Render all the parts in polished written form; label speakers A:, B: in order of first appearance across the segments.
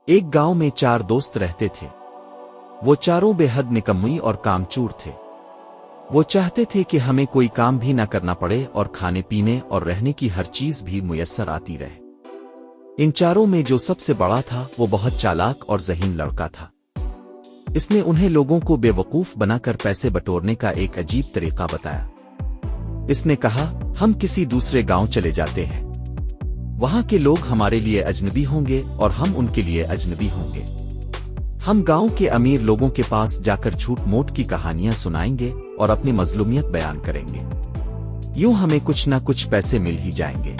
A: एक गांव में 4 दोस्त रहते थे। वो चारों बेहद निकम्मी और कामचोर थे। वो चाहते थे कि हमें कोई काम भी ना करना पड़े और खाने पीने और रहने की हर चीज भी मुयस्सर आती रहे। इन चारों में जो सबसे बड़ा था वो बहुत चालाक और ज़हीन लड़का था। इसने उन्हें लोगों को बेवकूफ बनाकर पैसे बटोरने का एक अजीब तरीका बताया। इसने कहा, हम किसी दूसरे गांव चले जाते हैं। वहां के लोग हमारे लिए अजनबी होंगे और हम उनके लिए अजनबी होंगे। हम गांव के अमीर लोगों के पास जाकर झूठ मूठ की कहानियां सुनाएंगे और अपनी मजलूमियत बयान करेंगे। यूं हमें कुछ ना कुछ पैसे मिल ही जाएंगे।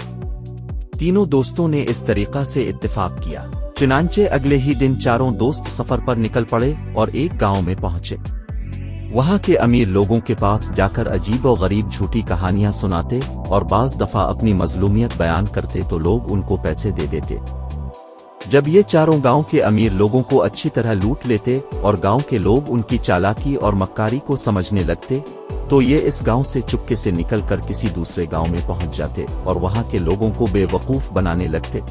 A: तीनों दोस्तों ने इस तरीका से इत्तेफाक किया। चुनांचे अगले ही दिन चारों दोस्त सफर पर निकल पड़े और एक गांव में पहुंचे। वहां के अमीर लोगों के पास जाकर अजीब और गरीब झूठी कहानियां सुनाते और बाज दफा अपनी मजलूमियत बयान करते तो लोग उनको पैसे दे देते। जब ये चारों गांव के अमीर लोगों को अच्छी तरह लूट लेते और गांव के लोग उनकी चालाकी और मक्कारी को समझने लगते तो ये इस गांव से चुपके से निकलकर किसी दूसरे गांव में पहुंच जाते और वहां के लोगों को बेवकूफ बनाने लगते।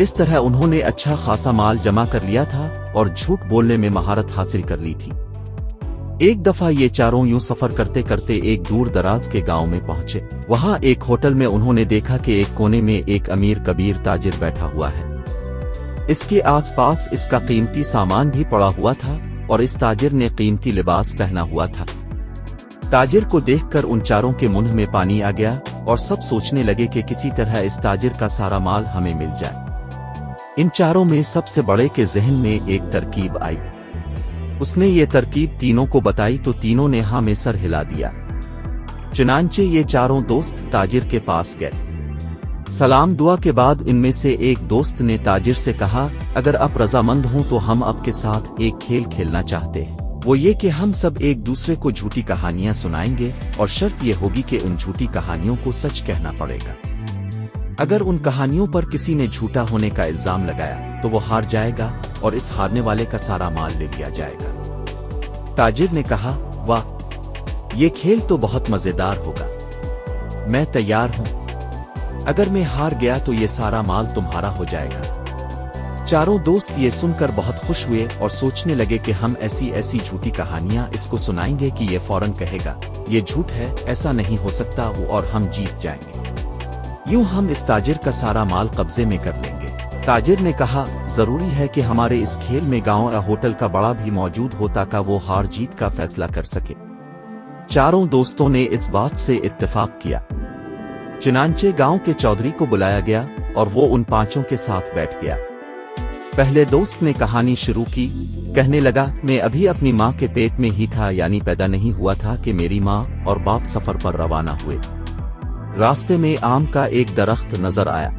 A: इस तरह उन्होंने अच्छा खासा माल जमा कर लिया था और झूठ बोलने में महारत हासिल कर ली थी। एक दफा ये चारों यूं सफर करते करते एक दूर दराज के गांव में पहुंचे। वहां एक होटल में उन्होंने देखा कि एक कोने में एक अमीर कबीर ताजिर बैठा हुआ है। इसके आसपास इसका कीमती सामान भी पड़ा हुआ था और इस ताजिर ने कीमती लिबास पहना हुआ था। ताजिर को देखकर उन चारों के मुंह में पानी आ गया और सब सोचने लगे कि किसी तरह इस ताजिर का सारा माल हमें मिल जाए। इन चारों में सबसे बड़े के जहन में एक तरकीब आई। उसने ये तरकीब तीनों को बताई तो तीनों ने हाँ में सर हिला दिया। चुनांचे ये चारों दोस्त ताजिर के पास गए। सलाम दुआ के बाद इनमें से एक दोस्त ने ताजिर से कहा, अगर आप रजामंद हों तो हम आपके साथ एक खेल खेलना चाहते हैं। वो ये कि हम सब एक दूसरे को झूठी कहानियां सुनाएंगे और शर्त ये होगी कि उन झूठी कहानियों को सच कहना पड़ेगा। अगर उन कहानियों पर किसी ने झूठा होने का इल्जाम लगाया तो वो हार जाएगा और इस हारने वाले का सारा माल ले लिया जाएगा। ताजिर ने कहा, वाह, ये खेल तो बहुत मजेदार होगा। मैं तैयार हूं। अगर मैं हार गया तो ये सारा माल तुम्हारा हो जाएगा। चारों दोस्त ये सुनकर बहुत खुश हुए और सोचने लगे कि हम ऐसी ऐसी झूठी कहानियां इसको सुनाएंगे कि ये फौरन कहेगा, ये झूठ है, ऐसा नहीं हो सकता, और हम जीत जाएंगे। यूं हम इस ताजिर का सारा माल कब्जे में कर लेंगे। ताजिर ने कहा, जरूरी है कि हमारे इस खेल में गांव या होटल का बड़ा भी मौजूद हो ताकि वो हार जीत का फैसला कर सके। चारों दोस्तों ने इस बात से इत्तेफाक किया। चुनांचे गांव के चौधरी को बुलाया गया और वो उन पांचों के साथ बैठ गया। पहले दोस्त ने कहानी शुरू की। कहने लगा, मैं अभी अपनी माँ के पेट में ही था, यानी पैदा नहीं हुआ था कि मेरी माँ और बाप सफर पर रवाना हुए। रास्ते में आम का एक दरख्त नजर आया।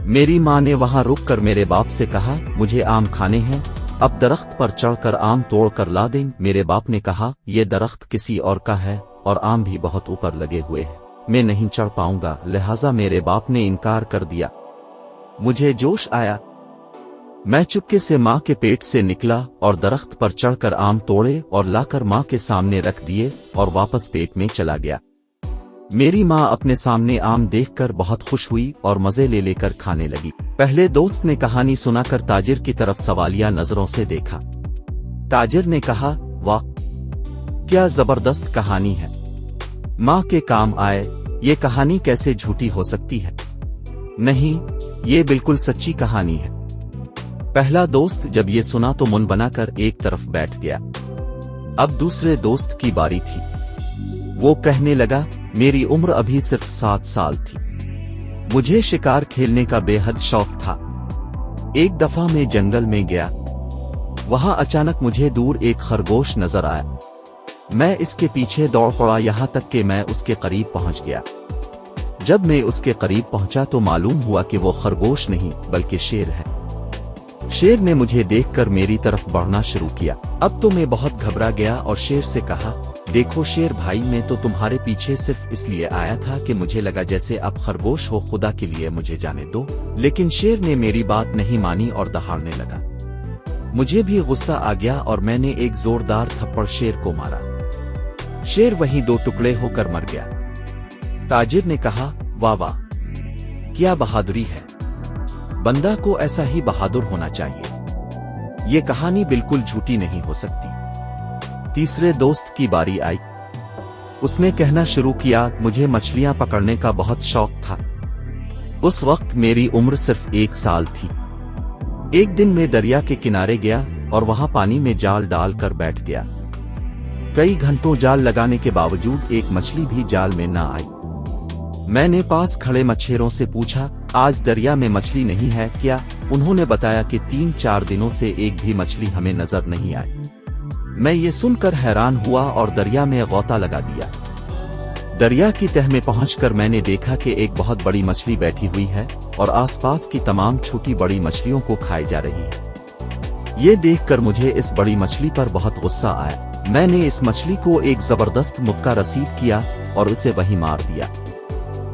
A: मेरी माँ ने वहां रुककर मेरे बाप से कहा, मुझे आम खाने हैं, अब दरख्त पर चढ़कर आम तोड़कर ला दें। मेरे बाप ने कहा, ये दरख्त किसी और का है और आम भी बहुत ऊपर लगे हुए हैं, मैं नहीं चढ़ पाऊंगा। लिहाजा मेरे बाप ने इनकार कर दिया। मुझे जोश आया। मैं चुपके से माँ के पेट से निकला और दरख्त पर चढ़कर आम तोड़े और लाकर माँ के सामने रख दिए और वापस पेट में चला गया। मेरी माँ अपने सामने आम देखकर बहुत खुश हुई और मजे ले लेकर खाने लगी। पहले दोस्त ने कहानी सुनाकर ताजिर की तरफ सवालिया नजरों से देखा। ताजिर ने कहा, वाह, क्या जबरदस्त कहानी है, माँ के काम आए। ये कहानी कैसे झूठी हो सकती है? नहीं, ये बिल्कुल सच्ची कहानी है। पहला दोस्त जब ये सुना तो मुंह बनाकर एक तरफ बैठ गया। अब दूसरे दोस्त की बारी थी। वो कहने लगा, मेरी उम्र अभी सिर्फ 7 साल थी। मुझे शिकार खेलने का बेहद शौक था। एक दफा मैं जंगल में गया। वहां अचानक मुझे दूर एक खरगोश नजर आया। मैं इसके पीछे दौड़ पड़ा, यहां तक कि मैं उसके करीब पहुंच गया। जब मैं उसके करीब पहुंचा तो मालूम हुआ कि वो खरगोश नहीं बल्कि शेर है। शेर ने मुझे देखकर मेरी तरफ बढ़ना शुरू किया। अब तो मैं बहुत घबरा गया और शेर से कहा, देखो शेर भाई, मैं तो तुम्हारे पीछे सिर्फ इसलिए आया था कि मुझे लगा जैसे आप खरगोश हो, खुदा के लिए मुझे जाने दो। लेकिन शेर ने मेरी बात नहीं मानी और दहाड़ने लगा। मुझे भी गुस्सा आ गया और मैंने एक जोरदार थप्पड़ शेर को मारा। शेर वहीं 2 टुकड़े होकर मर गया। ताजिर ने कहा, वाह वाह, क्या बहादुरी है। बंदा को ऐसा ही बहादुर होना चाहिए। ये कहानी बिल्कुल झूठी नहीं हो सकती। तीसरे दोस्त की बारी आई। उसने कहना शुरू किया, मुझे मछलियां पकड़ने का बहुत शौक था। उस वक्त मेरी उम्र सिर्फ 1 साल थी। एक दिन मैं दरिया के किनारे गया और वहां पानी में जाल डालकर बैठ गया। कई घंटों जाल लगाने के बावजूद एक मछली भी जाल में ना आई। मैंने पास खड़े मछेरों से पूछा, आज दरिया में मछली नहीं है क्या? उन्होंने बताया कि 3-4 दिनों से एक भी मछली हमें नजर नहीं आई। मैं ये सुनकर हैरान हुआ और दरिया में गौता लगा दिया। दरिया की तह में पहुंचकर मैंने देखा कि एक बहुत बड़ी मछली बैठी हुई है और आसपास की तमाम छोटी बड़ी मछलियों को खाई जा रही है। ये देखकर मुझे इस बड़ी मछली पर बहुत गुस्सा आया। मैंने इस मछली को एक जबरदस्त मुक्का रसीद किया और उसे वहीं मार दिया।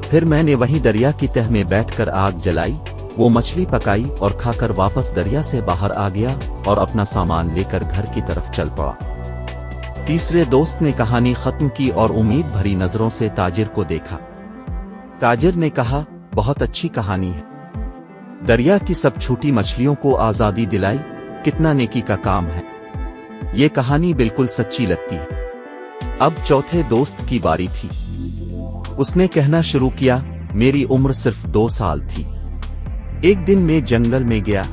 A: फिर मैंने वहीं दरिया की तह में बैठकर आग जलाई, वो मछली पकाई और खाकर वापस दरिया से बाहर आ गया और अपना सामान लेकर घर की तरफ चल पड़ा। तीसरे दोस्त ने कहानी खत्म की और उम्मीद भरी नजरों से ताजिर को देखा। ताजिर ने कहा, बहुत अच्छी कहानी है। दरिया की सब छोटी मछलियों को आजादी दिलाई, कितना नेकी का काम है। ये कहानी बिल्कुल सच्ची लगती है। अब चौथे दोस्त की बारी थी। उसने कहना शुरू किया, मेरी उम्र सिर्फ 2 साल थी। एक दिन मैं जंगल में गया।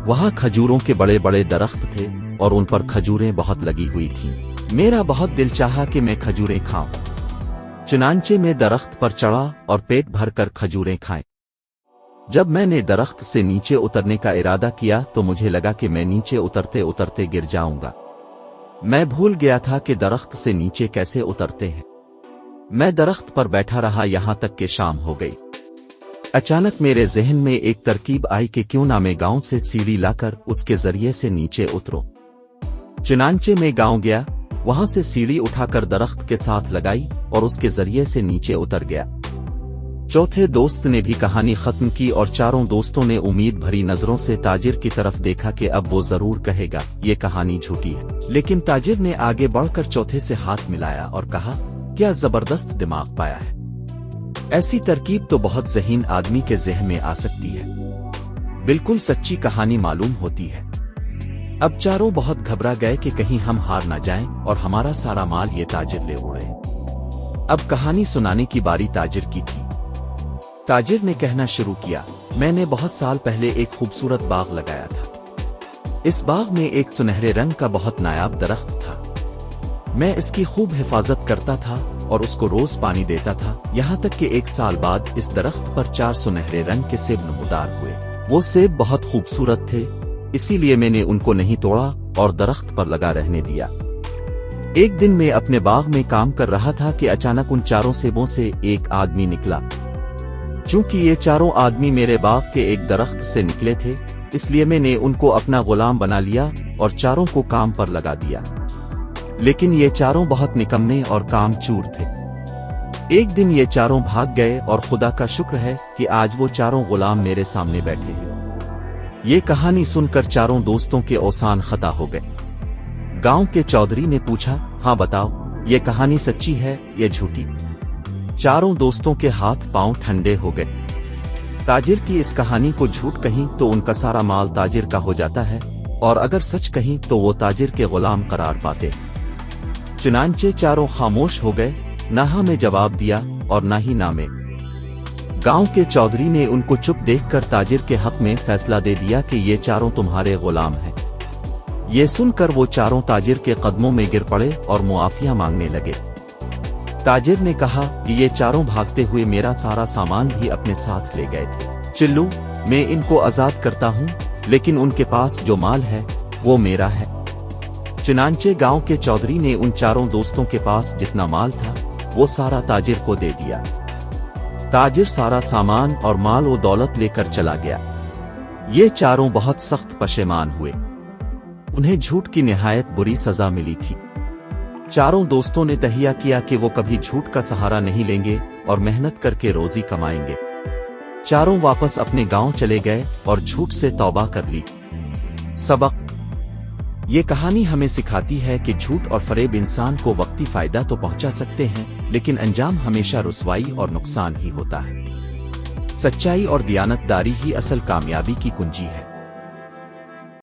A: वहां खजूरों के बड़े बड़े दरख्त थे और उन पर खजूरें बहुत लगी हुई थीं। मेरा बहुत दिल चाहा कि मैं खजूरें खाऊं। चुनांचे में दरख्त पर चढ़ा और पेट भरकर खजूरें खाएं। जब मैंने दरख्त से नीचे उतरने का इरादा किया तो मुझे लगा कि मैं नीचे उतरते उतरते गिर जाऊंगा। मैं भूल गया था कि दरख्त से नीचे कैसे उतरते हैं। मैं दरख्त पर बैठा रहा यहां तक कि शाम हो गई। अचानक मेरे जहन में एक तरकीब आई कि क्यों ना मैं गांव से सीढ़ी लाकर उसके जरिए से नीचे उतरूं। चुनांचे में गांव गया, वहां से सीढ़ी उठाकर दरख्त के साथ लगाई और उसके जरिए से नीचे उतर गया। चौथे दोस्त ने भी कहानी खत्म की और चारों दोस्तों ने उम्मीद भरी नजरों से ताजिर की तरफ देखा कि अब वो जरूर कहेगा ये कहानी झूठी है। लेकिन ताजिर ने आगे बढ़कर चौथे से हाथ मिलाया और कहा, क्या जबरदस्त दिमाग पाया है। ऐसी तरकीब तो बहुत ज़हीन आदमी के ज़हन में आ सकती है। बिल्कुल सच्ची कहानी मालूम होती है। अब चारों बहुत घबरा गए कि कहीं हम हार ना जाएं और हमारा सारा माल ये ताजिर ले उड़े। अब कहानी सुनाने की बारी ताजिर की थी। ताजिर ने कहना शुरू किया, मैंने बहुत साल पहले एक खूबसूरत बाग लगाया था। इस बाग में एक सुनहरे रंग का बहुत नायाब दरख्त था। मैं इसकी खूब हिफाजत करता था और उसको रोज पानी देता था, यहाँ तक कि 1 साल बाद इस दरख्त पर 4 सुनहरे रंग के सेब नमूदार हुए। वो सेब बहुत खूबसूरत थे, इसीलिए मैंने उनको नहीं तोड़ा और दरख्त पर लगा रहने दिया। एक दिन मैं अपने बाग में काम कर रहा था कि अचानक उन 4 सेबों से एक आदमी निकला। चूंकि ये 4 आदमी मेरे बाग के एक दरख्त से निकले थे, इसलिए मैंने उनको अपना गुलाम बना लिया और 4 को काम पर लगा दिया। लेकिन ये 4 बहुत निकम्मे और कामचोर थे। एक दिन ये 4 भाग गए और खुदा का शुक्र है कि आज वो 4 गुलाम मेरे सामने बैठे हैं। ये कहानी सुनकर 4 दोस्तों के औसान खता हो गए। गांव के चौधरी ने पूछा, हाँ बताओ, ये कहानी सच्ची है या झूठी? 4 दोस्तों के हाथ पांव ठंडे हो गए। ताजिर की इस कहानी को झूठ कहीं तो उनका सारा माल ताजिर का हो जाता है, और अगर सच कहीं तो वो ताजिर के गुलाम करार पाते। चुनांचे 4 खामोश हो गए, ना हाँ में जवाब दिया और ना ही ना में। गांव के चौधरी ने उनको चुप देखकर ताजिर के हक में फैसला दे दिया कि ये 4 तुम्हारे गुलाम हैं। ये सुनकर वो 4 ताजिर के कदमों में गिर पड़े और मुआफिया मांगने लगे। ताजिर ने कहा कि ये 4 भागते हुए मेरा सारा सामान भी अपने साथ ले गए थे। चिल्लू, मैं इनको आजाद करता हूँ, लेकिन उनके पास जो माल है वो मेरा है। चुनांचे गांव के चौधरी ने उन 4 दोस्तों के पास जितना माल था वो सारा ताजिर को दे दिया। ताजिर सारा सामान और माल व दौलत लेकर चला गया। ये 4 बहुत सख्त पशेमान हुए। उन्हें झूठ की निहायत बुरी सजा मिली थी। 4 दोस्तों ने तहिया किया कि वो कभी झूठ का सहारा नहीं लेंगे और मेहनत करके रोजी कमाएंगे। 4 वापस अपने गांव चले गए और झूठ से तौबा कर ली। सबक: ये कहानी हमें सिखाती है कि झूठ और फरेब इंसान को वक्ती फायदा तो पहुंचा सकते हैं, लेकिन अंजाम हमेशा रुसवाई और नुकसान ही होता है। سچائی اور دیانتداری ہی اصل کامیابی کی کنجی ہے۔